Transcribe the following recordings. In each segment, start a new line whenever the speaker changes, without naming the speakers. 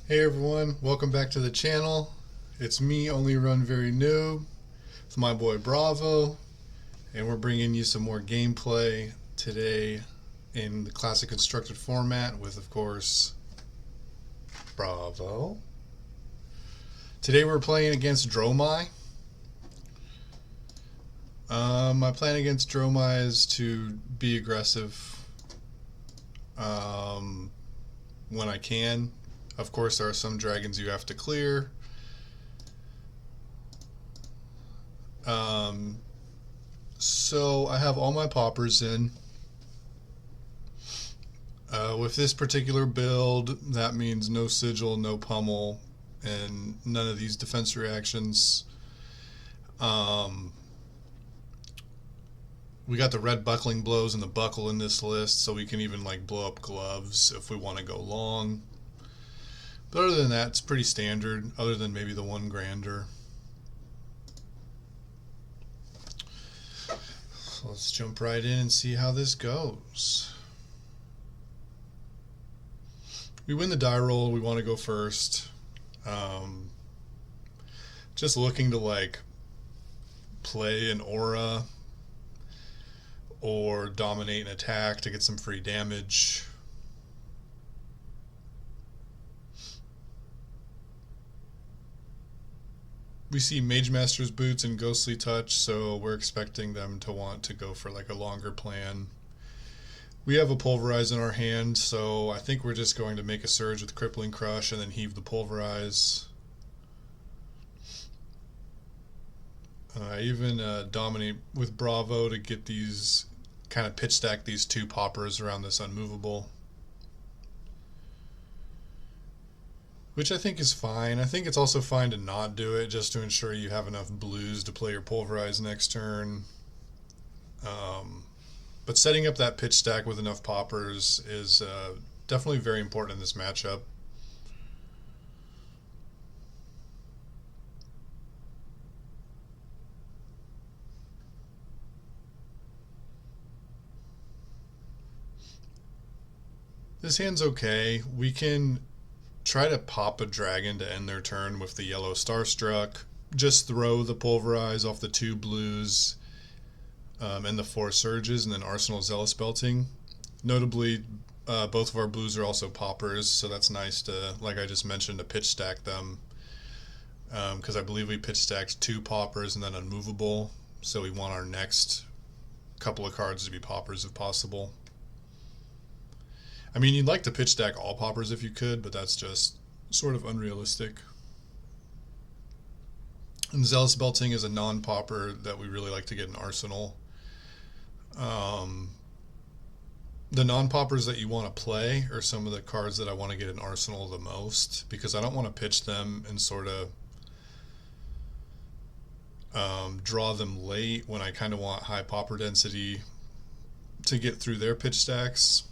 Hey everyone, welcome back to the channel. It's me, Only Run Very Noob. It's my boy Bravo, and we're bringing you some more gameplay today in the classic constructed format with, of course, Bravo. Today we're playing against Dromai. My plan against Dromai is to be aggressive when I can. Of course, there are some dragons you have to clear. So I have all my poppers in. With this particular build, that means no sigil, no pummel, and none of these defense reactions. We got the red buckling blows and the buckle in this list, so we can even like blow up gloves if we want to go long. But other than that, it's pretty standard, other than maybe the one grander. So let's jump right in and see how this goes. We win the die roll, we want to go first. Just looking to like play an aura or dominate an attack to get some free damage. We see Mage Master's boots and Ghostly Touch, so we're expecting them to want to go for like a longer plan. We have a Pulverize in our hand, so I think we're just going to make a Surge with Crippling Crush and then heave the Pulverize. I even dominate with Bravo to get these, kind of pitch stack these two poppers around this unmovable. Which I think is fine. I think it's also fine to not do it just to ensure you have enough blues to play your Pulverize next turn. But setting up that pitch stack with enough poppers is definitely very important in this matchup. This hand's okay. We can try to pop a dragon to end their turn with the yellow Starstruck. Just throw the Pulverize off the two blues and the four surges, and then Arsenal Zealous Belting. Notably, both of our blues are also poppers, so that's nice to, like I just mentioned, to pitch stack them. Because I believe we pitch stacked two poppers and then unmovable, so we want our next couple of cards to be poppers if possible. I mean, you'd like to pitch stack all poppers if you could, but that's just sort of unrealistic. And Zealous Belting is a non-popper that we really like to get in Arsenal. The non-poppers that you want to play are some of the cards that I want to get in Arsenal the most, because I don't want to pitch them and sort of draw them late when I kind of want high popper density to get through their pitch stacks.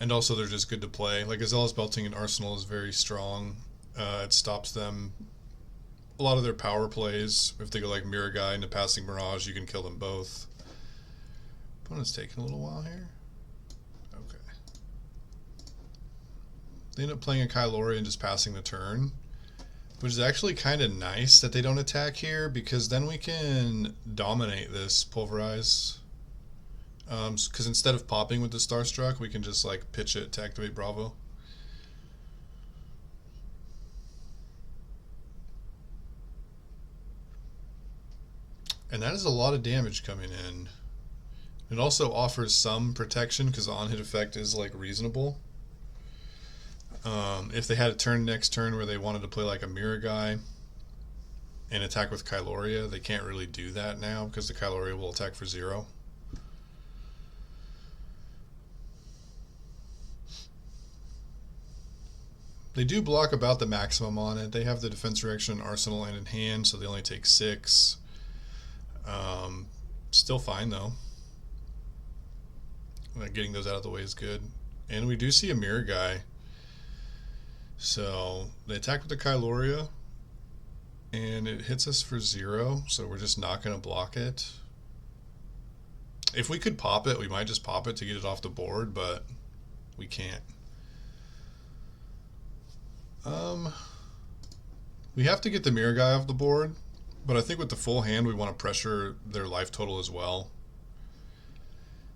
And also they're just good to play. Like a Zealous Belting in Arsenal is very strong. It stops them a lot of their power plays. If they go like Mirror Guy into Passing Mirage, you can kill them both. Opponent's taking a little while here. Okay. They end up playing a Kylori and just passing the turn, which is actually kind of nice that they don't attack here, because then we can dominate this Pulverize. Because instead of popping with the Starstruck, we can just like pitch it to activate Bravo. And that is a lot of damage coming in. It also offers some protection because the on-hit effect is like reasonable. If they had a turn next turn where they wanted to play like a Mirror Guy and attack with Kyloria, they can't really do that now because the Kyloria will attack for 0. They do block about the maximum on it. They have the defense reaction in Arsenal and in hand, so they only take 6. Still fine though. Getting those out of the way is good. And we do see a Mirror Guy. So they attack with the Kyloria, and it hits us for 0, so we're just not going to block it. If we could pop it, we might just pop it to get it off the board, but we can't. Um, we have to get the mirror guy off the board, but I think with the full hand we want to pressure their life total as well.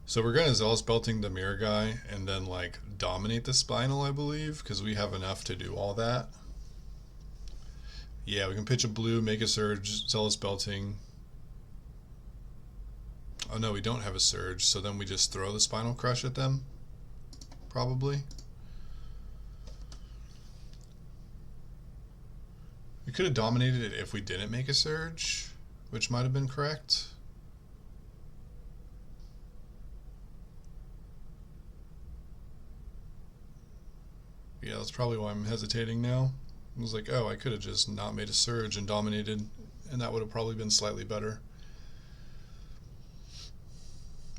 So we're going to Zealous Belting the mirror guy and then like dominate the Spinal, I believe, because we have enough to do all that. Yeah, we can pitch a blue, make a surge, Zealous Belting. Oh no, we don't have a surge, so then we just throw the Spinal Crush at them, probably. We could have dominated it if we didn't make a surge, which might have been correct. Yeah, that's probably why I'm hesitating now. I was like, oh, I could have just not made a surge and dominated, and that would have probably been slightly better.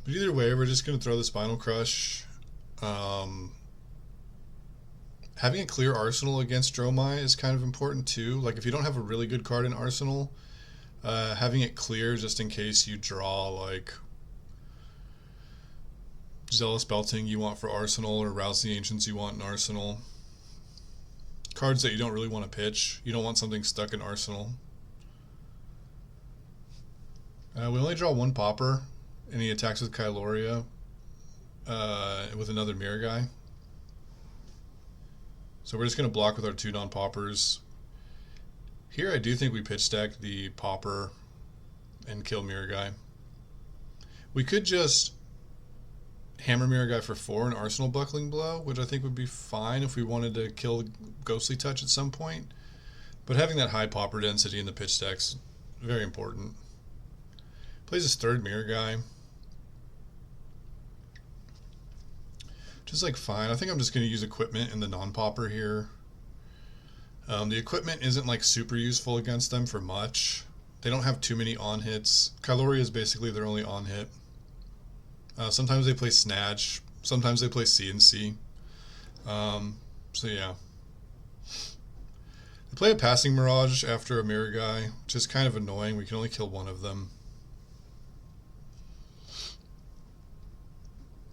But either way, we're just going to throw the Spinal Crush. Having a clear arsenal against Dromai is kind of important too. Like if you don't have a really good card in arsenal, having it clear just in case you draw like Zealous Belting you want for arsenal or Rouse the Ancients you want in arsenal. Cards that you don't really want to pitch. You don't want something stuck in arsenal. We only draw one Pauper, and he attacks with Kyloria with another mirror guy. So we're just going to block with our two non-Paupers. Here I do think we pitch stack the Pauper and kill mirror guy. We could just hammer mirror guy for 4 and arsenal buckling blow, which I think would be fine if we wanted to kill Ghostly Touch at some point. But having that high Pauper density in the pitch stack's very important. Plays his third mirror guy. Just like fine. I think I'm just going to use equipment in the non-Pauper here. The equipment isn't like super useful against them for much. They don't have too many on hits. Kyloria is basically their only on hit. Sometimes they play Snatch. Sometimes they play CNC. So yeah. They play a Passing Mirage after a mirror guy, which is kind of annoying. We can only kill one of them.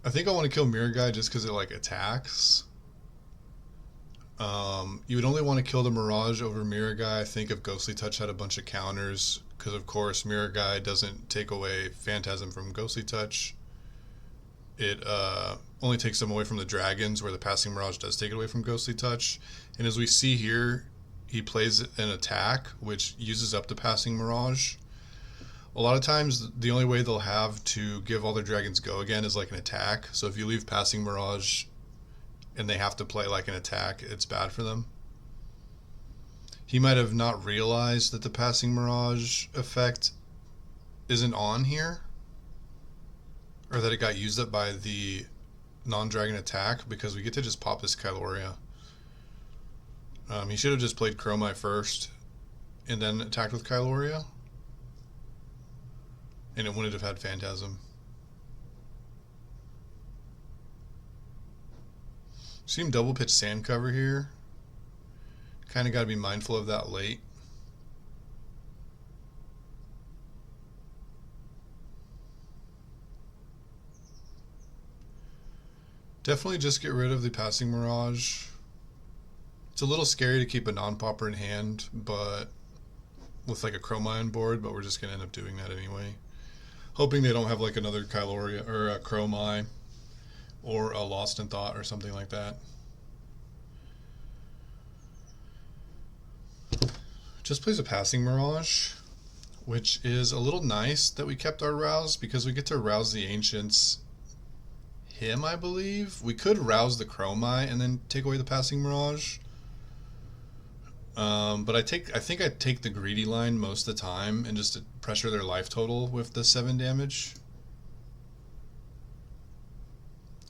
I think I want to kill mirror guy just because it like attacks. You would only want to kill the Mirage over mirror guy. I think if Ghostly Touch had a bunch of counters, because of course mirror guy doesn't take away Phantasm from Ghostly Touch. It only takes them away from the dragons, where the Passing Mirage does take it away from Ghostly Touch. And as we see here, he plays an attack which uses up the Passing Mirage. A lot of times the only way they'll have to give all their dragons go again is like an attack. So if you leave Passing Mirage and they have to play like an attack, it's bad for them. He might have not realized that the Passing Mirage effect isn't on here, or that it got used up by the non-dragon attack, because we get to just pop this Kyloria. He should have just played Dromai first and then attacked with Kyloria, and it wouldn't have had Phantasm. See him double pitch Sand Cover here. Kind of got to be mindful of that late. Definitely just get rid of the Passing Mirage. It's a little scary to keep a non-Pauper in hand, but with like a Dromai on board, but we're just going to end up doing that anyway. Hoping they don't have like another Kyloria or a Dromai or a Lost in Thought or something like that. Just plays a Passing Mirage, which is a little nice that we kept our Rouse, because we get to rouse the Ancients him, I believe. We could rouse the Dromai and then take away the Passing Mirage. But I think I take the greedy line most of the time and just pressure their life total with the 7 damage.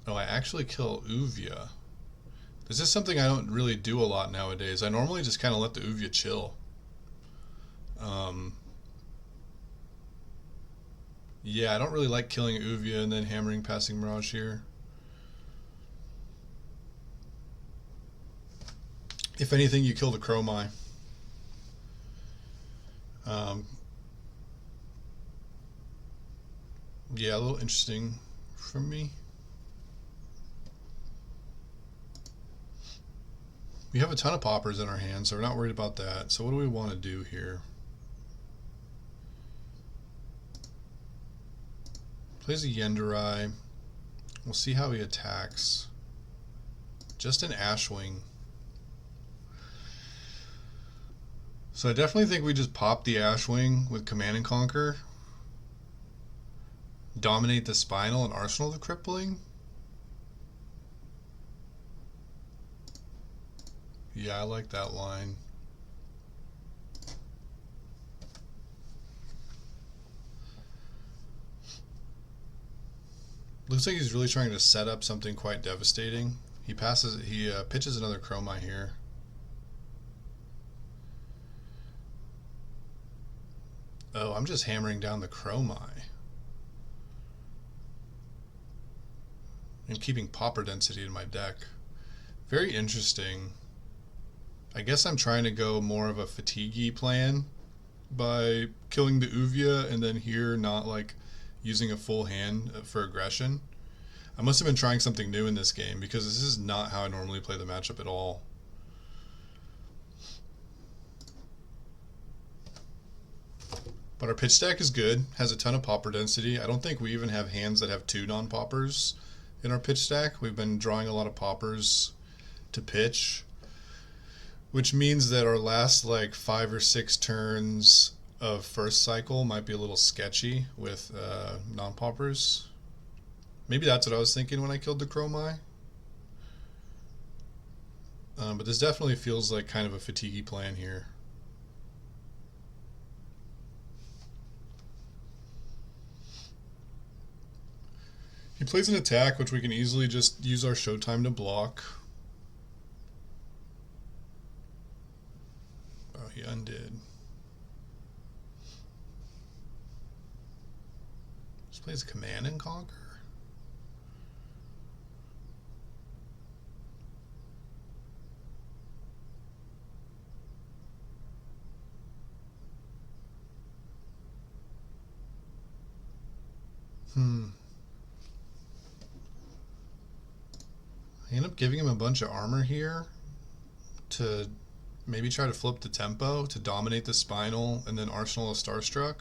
Oh, I actually kill Uvia. This is something I don't really do a lot nowadays. I normally just kind of let the Uvia chill. Yeah, I don't really like killing Uvia and then hammering Passing Mirage here. If anything, you kill the Dromai. Yeah, a little interesting for me. We have a ton of poppers in our hand, so we're not worried about that. So what do we want to do here? Plays a Yenderai. We'll see how he attacks. Just an Ashwing. So I definitely think we just pop the Ashwing with Command and Conquer. Dominate the Spinal and Arsenal the Crippling. Yeah, I like that line. Looks like he's really trying to set up something quite devastating. He pitches another Dromai here. Oh, I'm just hammering down the Dromai. And keeping popper density in my deck. Very interesting. I guess I'm trying to go more of a fatigue-y plan by killing the Uvia and then here not like using a full hand for aggression. I must have been trying something new in this game because this is not how I normally play the matchup at all. But our pitch stack is good, has a ton of popper density. I don't think we even have hands that have 2 non-poppers in our pitch stack. We've been drawing a lot of poppers to pitch, which means that our last like 5 or 6 turns of first cycle might be a little sketchy with non-poppers. Maybe that's what I was thinking when I killed the Dromai. But this definitely feels like kind of a fatigue plan here. He plays an attack, which we can easily just use our Showtime to block. Oh, he undid. Just plays Command and Conquer. I end up giving him a bunch of armor here to maybe try to flip the tempo to dominate the Spinal and then Arsenal a Starstruck.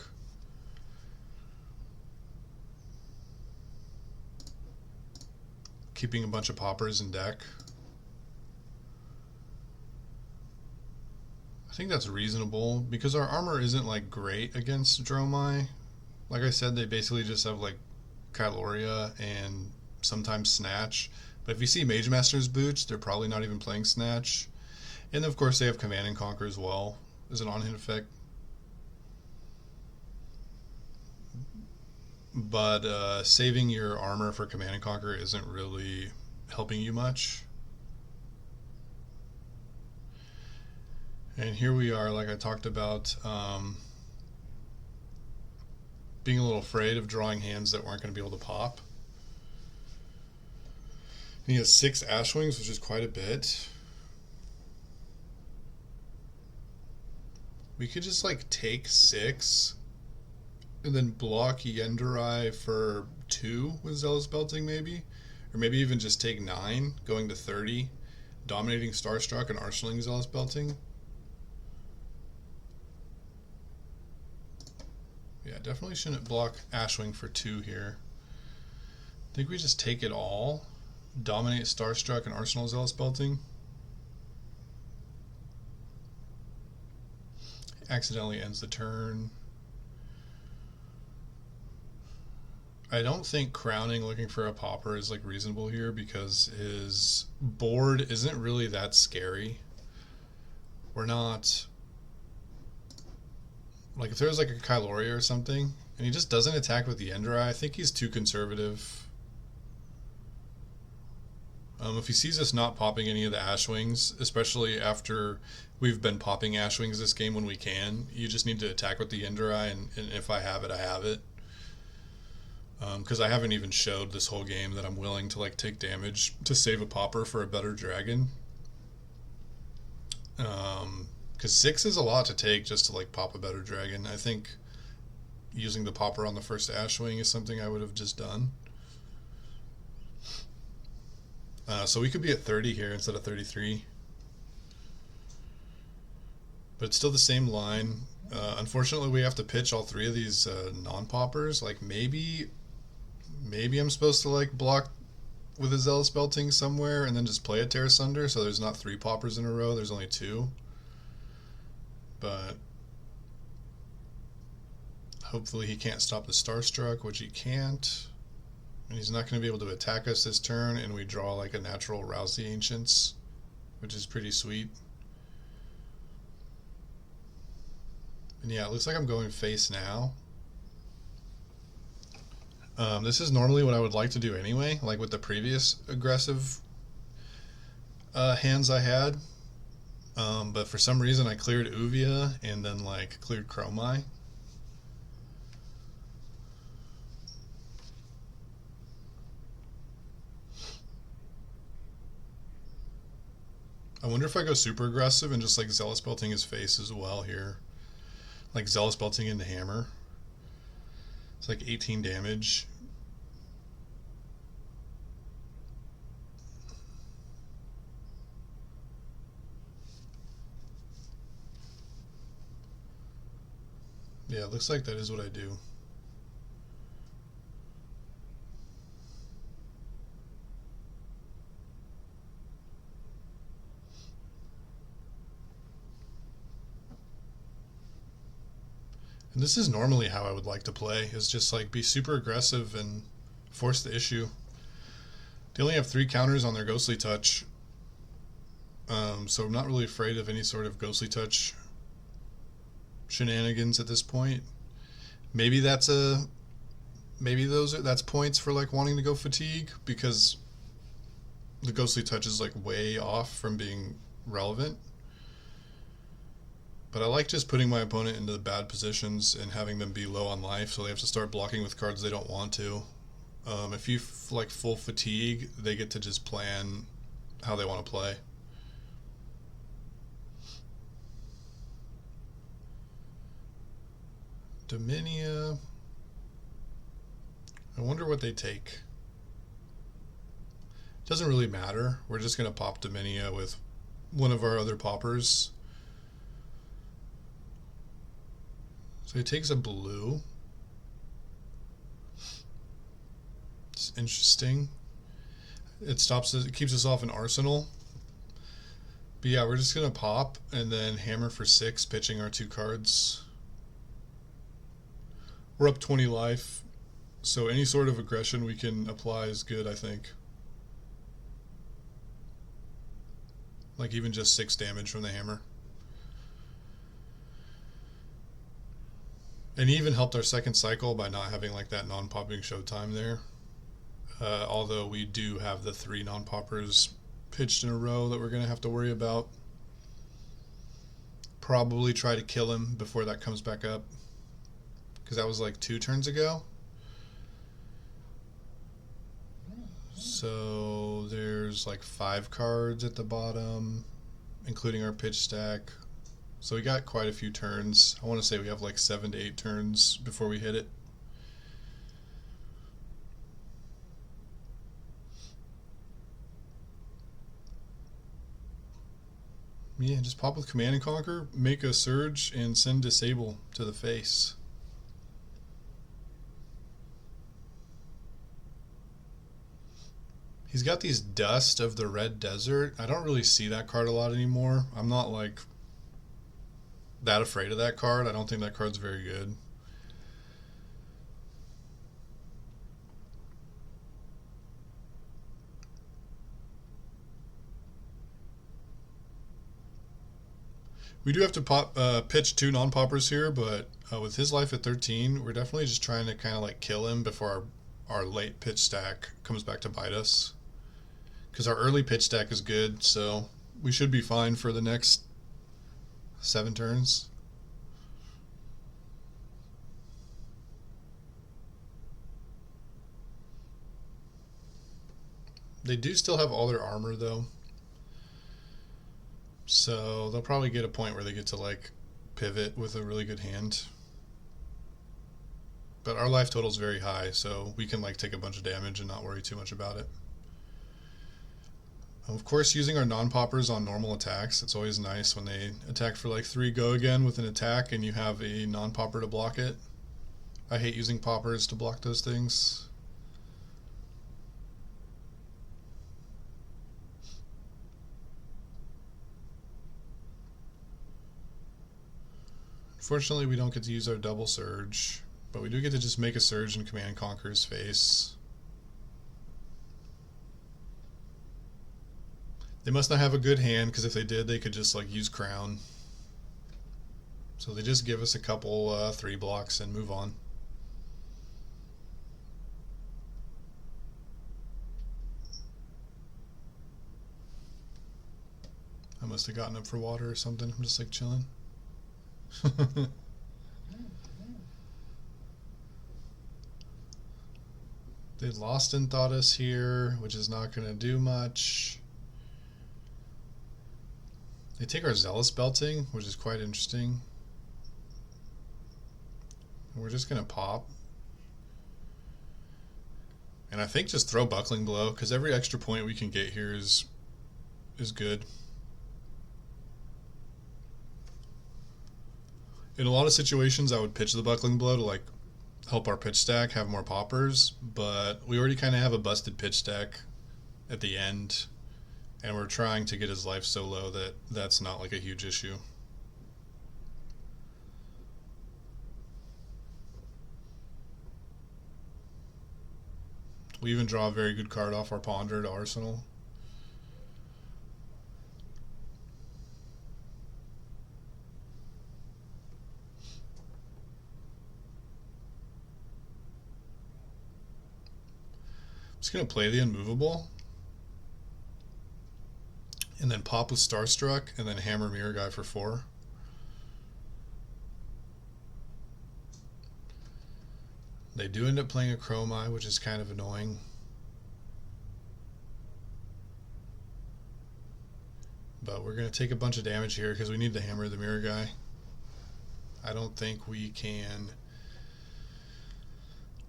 Keeping a bunch of poppers in deck. I think that's reasonable because our armor isn't like great against Dromai. Like I said, they basically just have like Kyloria and sometimes Snatch. But if you see Mage Master's boots, they're probably not even playing Snatch. And of course they have Command and Conquer as well as an on-hit effect. But saving your armor for Command and Conquer isn't really helping you much. And here we are, like I talked about, being a little afraid of drawing hands that weren't going to be able to pop. And he has 6 Ashwings, which is quite a bit. We could just like take 6 and then block Yenderai for 2 with Zealous Belting maybe. Or maybe even just take 9, going to 30, dominating Starstruck and arsenaling Zealous Belting. Yeah, definitely shouldn't block Ashwing for 2 here. I think we just take it all, dominate Starstruck and arsenal Zealous Belting. Accidentally ends the turn. I don't think crowning looking for a popper is like reasonable here because his board isn't really that scary. We're not like if there was like a Kyloria or something and he just doesn't attack with the Yenderai, I think he's too conservative. If he sees us not popping any of the Ashwings, especially after we've been popping Ashwings this game when we can, you just need to attack with the Yenderai, and if I have it, I have it. Because I haven't even showed this whole game that I'm willing to like take damage to save a popper for a better dragon. Because 6 is a lot to take just to like pop a better dragon. I think using the popper on the first Ashwing is something I would have just done. So we could be at 30 here instead of 33. but it's still the same line. Unfortunately, we have to pitch all three of these non-poppers. Like maybe I'm supposed to like block with a Zealous Belting somewhere and then just play a Tear Asunder so there's not three poppers in a row. There's only two. But hopefully he can't stop the Starstruck, which he can't. And he's not going to be able to attack us this turn, and we draw like a natural Rouse the Ancients, which is pretty sweet. And yeah, it looks like I'm going face now. This is normally what I would like to do anyway, like with the previous aggressive hands I had. But for some reason I cleared Uvia and then like cleared Dromai. I wonder if I go super aggressive and just like Zealous Belting his face as well here. Like Zealous Belting into Hammer. It's like 18 damage. Yeah, it looks like that is what I do. And this is normally how I would like to play, is just like be super aggressive and force the issue. They only have 3 counters on their Ghostly Touch, so I'm not really afraid of any sort of Ghostly Touch shenanigans at this point. Maybe that's that's points for like wanting to go Fatigue, because the Ghostly Touch is like way off from being relevant. But I like just putting my opponent into the bad positions and having them be low on life, so they have to start blocking with cards they don't want to. If you like full Fatigue, they get to just plan how they want to play. Dominia. I wonder what they take. Doesn't really matter. We're just going to pop Dominia with one of our other poppers. So he takes a blue. It's interesting. It keeps us off an arsenal. But yeah, we're just gonna pop and then hammer for 6, pitching our 2 cards. We're up 20 life, so any sort of aggression we can apply is good, I think. Like even just 6 damage from the hammer. And he even helped our second cycle by not having like that non-popping showtime there. Although we do have the 3 non-poppers pitched in a row that we're going to have to worry about. Probably try to kill him before that comes back up, because that was like 2 turns ago. So there's like 5 cards at the bottom, including our pitch stack. So we got quite a few turns. I want to say we have like 7 to 8 turns before we hit it. Yeah, just pop with Command and Conquer, make a Surge, and send Disable to the face. He's got these Dust of the Red Desert. I don't really see that card a lot anymore. I'm not like that afraid of that card. I don't think that card's very good. We do have to pitch 2 non-poppers here, but with his life at 13, we're definitely just trying to kind of like kill him before our late pitch stack comes back to bite us. Because our early pitch stack is good, so we should be fine for the next 7 turns. They do still have all their armor though, so they'll probably get a point where they get to like pivot with a really good hand. But our life total is very high, so we can like take a bunch of damage and not worry too much about it. Of course, using our non-poppers on normal attacks, it's always nice when they attack for like 3 go again with an attack and you have a non-popper to block it. I hate using poppers to block those things. Fortunately, we don't get to use our double surge, but we do get to just make a surge in Command Conqueror's face. They must not have a good hand, because if they did, they could just like use Crown. So they just give us a couple 3 blocks and move on. I must have gotten up for water or something. I'm just like chilling. They lost and thought us here, which is not going to do much. They take our Zealous Belting, which is quite interesting. And we're just going to pop. And I think just throw Buckling Blow, because every extra point we can get here is good. In a lot of situations, I would pitch the Buckling Blow to like help our pitch stack have more poppers, but we already kind of have a busted pitch stack at the end, and we're trying to get his life so low that that's not like a huge issue. We even draw a very good card off our Ponder to Arsenal. I'm just going to play the Unmovable and then pop with Starstruck and then hammer Mirror Guy for 4. They do end up playing a Dromai, which is kind of annoying. But we're going to take a bunch of damage here because we need to hammer the Mirror Guy. I don't think we can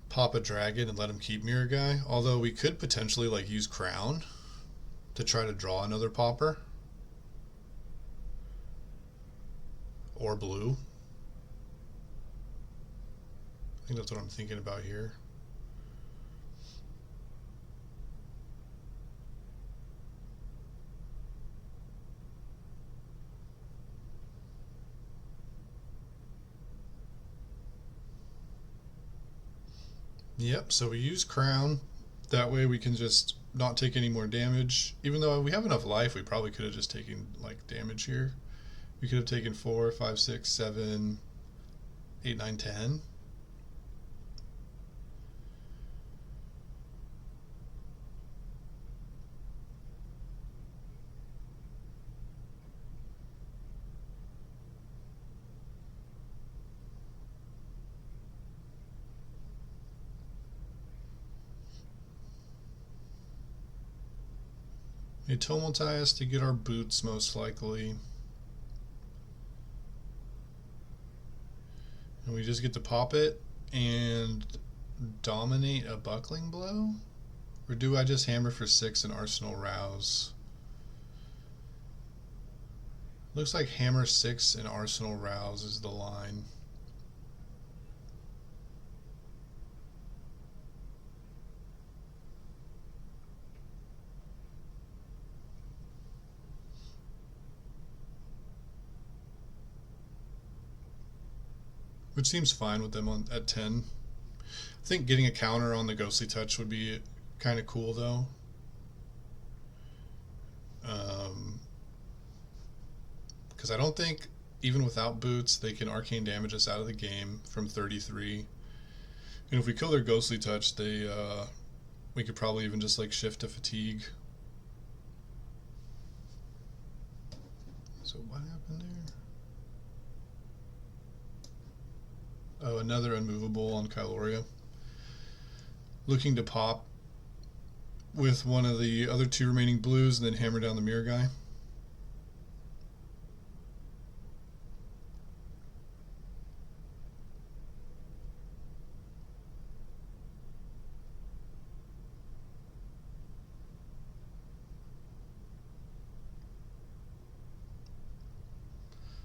pop a dragon and let him keep Mirror Guy, although we could potentially like use Crown to try to draw another popper or blue. I think that's what I'm thinking about here. Yep, so we use Crown. That way we can just not take any more damage. Even though we have enough life, we probably could have just taken like damage here. We could have taken 4, 5, 6, 7, 8, 9, 10. They Tumultai us to get our boots, most likely. And we just get to pop it and dominate a Buckling Blow? Or do I just hammer for 6 and Arsenal Rouse? Looks like hammer 6 and Arsenal Rouse is the line. Which seems fine with them at 10. I think getting a counter on the Ghostly Touch would be kind of cool, though. Because I don't think, even without boots, they can arcane damage us out of the game from 33. And if we kill their Ghostly Touch, we could probably even just like shift to Fatigue. So what happened there? Oh, another Unmovable on Kyloria. Looking to pop with one of the other 2 remaining blues and then hammer down the Mirror Guy.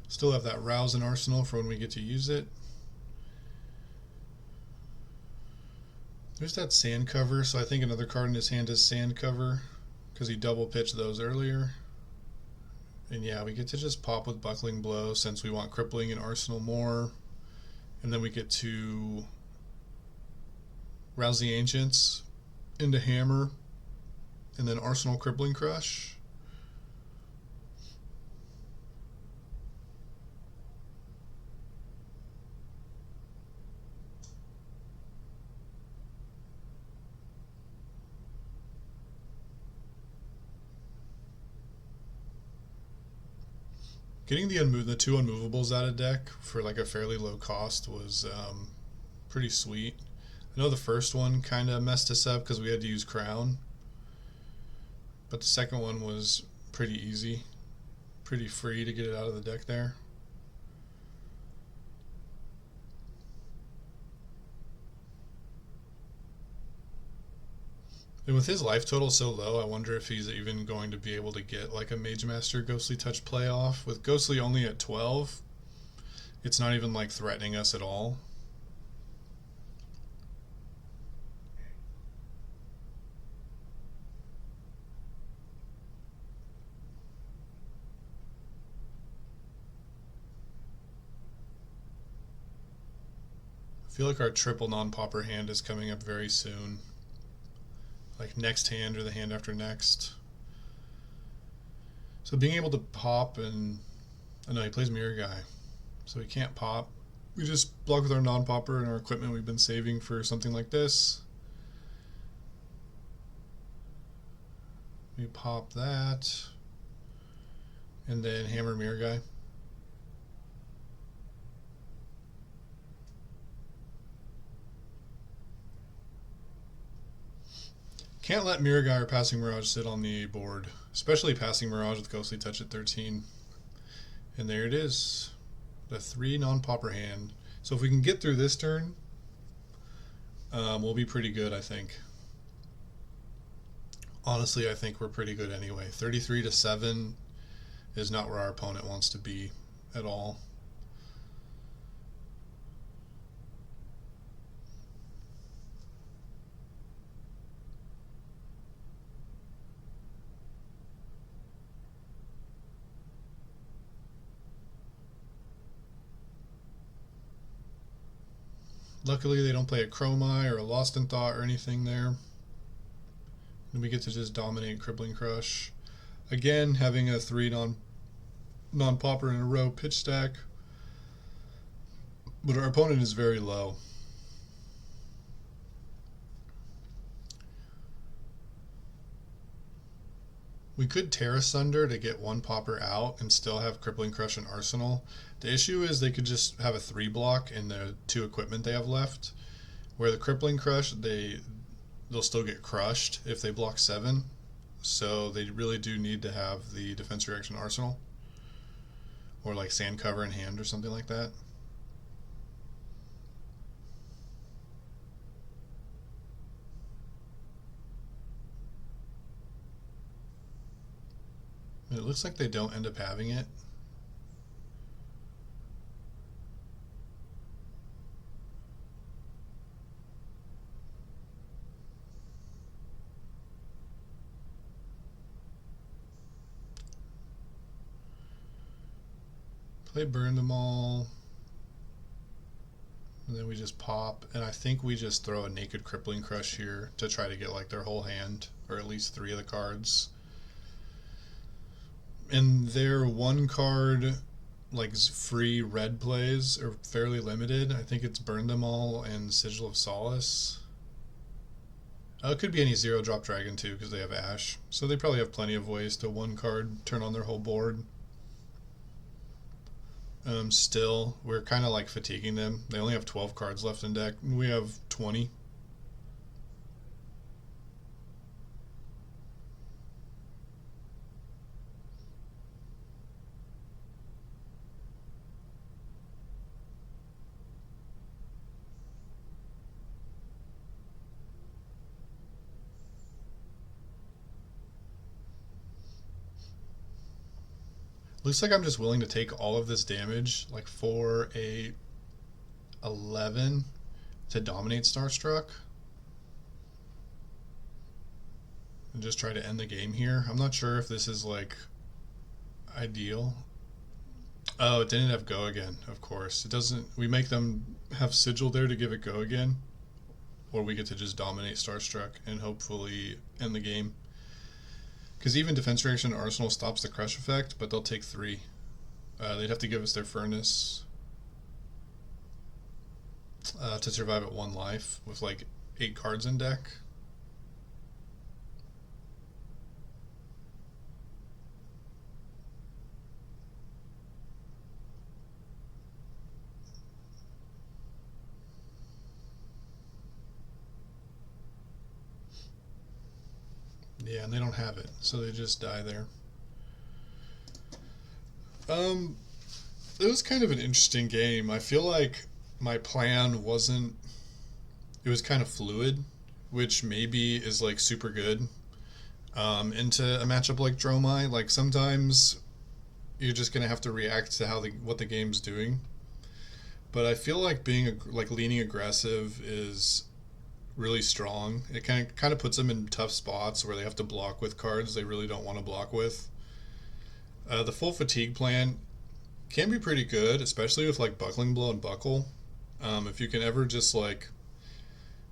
Still have that rouse in arsenal for when we get to use it. There's that sand cover, so I think another card in his hand is sand cover because he double pitched those earlier. And yeah, we get to just pop with Buckling Blow since we want Crippling and Arsenal more. And then we get to Rouse the Ancients into Hammer and then Arsenal Crippling Crush. Getting the two unmovables out of deck for like a fairly low cost was pretty sweet. I know the first one kind of messed us up because we had to use Crown, but the second one was pretty easy, pretty free to get it out of the deck there. And with his life total so low, I wonder if he's even going to be able to get like a Mage Master Ghostly Touch playoff. With Ghostly only at 12, it's not even like threatening us at all. I feel like our triple non-popper hand is coming up very soon. Like next hand or the hand after next. So being able to pop and... Oh no, he plays Mirror Guy. So we can't pop. We just block with our non-popper and our equipment we've been saving for something like this. We pop that. And then hammer Mirror Guy. Can't let Mirror Guy or Passing Mirage sit on the board, especially Passing Mirage with Ghostly Touch at 13. And there it is, the 3 non-popper hand. So if we can get through this turn, we'll be pretty good, I think. Honestly, I think we're pretty good anyway. 33-7 is not where our opponent wants to be at all. Luckily, they don't play a Dromai or a Lost in Thought or anything there. And we get to just dominate Crippling Crush. Again, having a 3 non-popper in a row pitch stack. But our opponent is very low. We could Terra Sunder to get 1 popper out and still have Crippling Crush and Arsenal. The issue is they could just have a 3 block in the 2 equipment they have left. Where the Crippling Crush, they'll still get crushed if they block 7. So they really do need to have the Defense Reaction Arsenal. Or like Sand Cover in hand or something like that. It looks like they don't end up having it. Play Burn Them All. And then we just pop. And I think we just throw a Naked Crippling Crush here to try to get like their whole hand. Or at least 3 of the cards. And their 1 card like free red plays are fairly limited. I think it's Burn Them All and Sigil of Solace. It could be any 0-drop dragon too because they have Ash. So they probably have plenty of ways to 1 card turn on their whole board. Still, we're kind of like fatiguing them. They only have 12 cards left in deck. We have 20. Looks like I'm just willing to take all of this damage, like for a 11 to dominate Starstruck. And just try to end the game here. I'm not sure if this is like ideal. Oh, it didn't have go again, of course. It doesn't, we make them have sigil there to give it go again. Or we get to just dominate Starstruck and hopefully end the game. Because even defense reaction Arsenal stops the crush effect, but they'll take 3. They'd have to give us their furnace to survive at 1 life with like 8 cards in deck. Yeah, and they don't have it, so they just die there. It was kind of an interesting game. I feel like my plan wasn't, it was kind of fluid, which maybe is like super good into a matchup like Dromai. Like sometimes you're just gonna have to react to what the game's doing. But I feel like being like leaning aggressive is really strong. It kind of puts them in tough spots where they have to block with cards they really don't want to block with. The full fatigue plan can be pretty good, especially with like buckling blow and buckle. If you can ever just like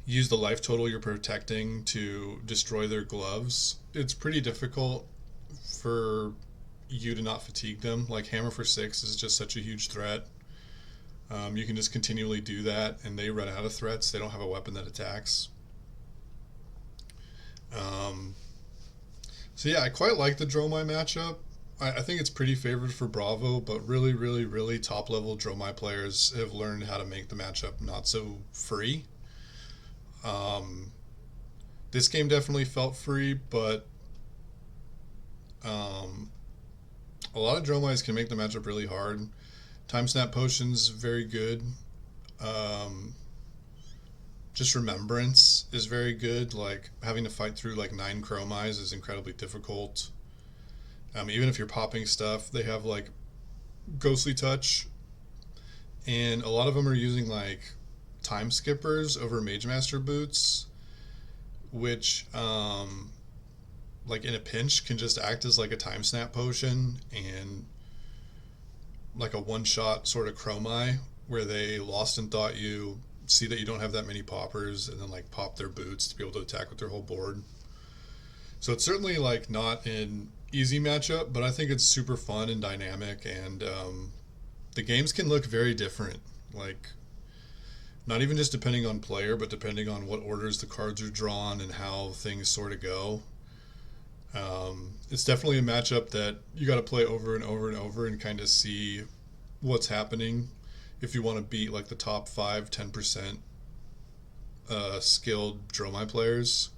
use the life total you're protecting to destroy their gloves, it's pretty difficult for you to not fatigue them. Like hammer for 6 is just such a huge threat. You can just continually do that and they run out of threats. They don't have a weapon that attacks. So yeah, I quite like the Dromai matchup. I think it's pretty favored for Bravo, but really, really, really top level Dromai players have learned how to make the matchup not so free. This game definitely felt free, but a lot of Dromais can make the matchup really hard. Time Snap Potion's very good. Just Remembrance is very good. Like having to fight through like 9 Chromais is incredibly difficult. Even if you're popping stuff, they have like Ghostly Touch, and a lot of them are using like Time Skippers over Mage Master Boots, which like in a pinch can just act as like a Time Snap Potion and like a one-shot sort of Chromai where they lost and thought you, see that you don't have that many poppers, and then like pop their boots to be able to attack with their whole board. So it's certainly like not an easy matchup, but I think it's super fun and dynamic, and the games can look very different. Like not even just depending on player, but depending on what orders the cards are drawn and how things sort of go. It's definitely a matchup that you got to play over and over and over and kind of see what's happening if you want to beat like the top 5-10% skilled Dromai players.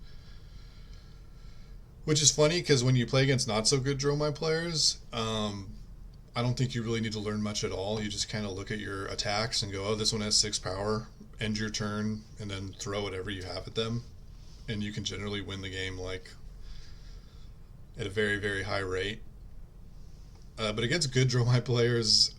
Which is funny because when you play against not so good Dromai players, I don't think you really need to learn much at all. You just kind of look at your attacks and go, oh, this one has 6 power, end your turn, and then throw whatever you have at them. And you can generally win the game like at a very, very high rate. But against good Dromai players,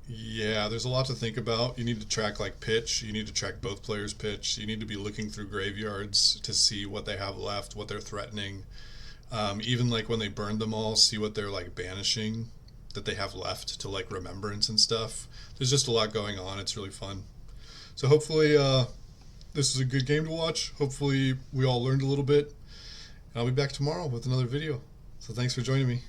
yeah, there's a lot to think about. You need to track like pitch. You need to track both players' pitch. You need to be looking through graveyards to see what they have left, what they're threatening. Even like when they burned them all, see what they're like banishing that they have left to like remembrance and stuff. There's just a lot going on. It's really fun. So hopefully this is a good game to watch. Hopefully we all learned a little bit. And I'll be back tomorrow with another video. So thanks for joining me.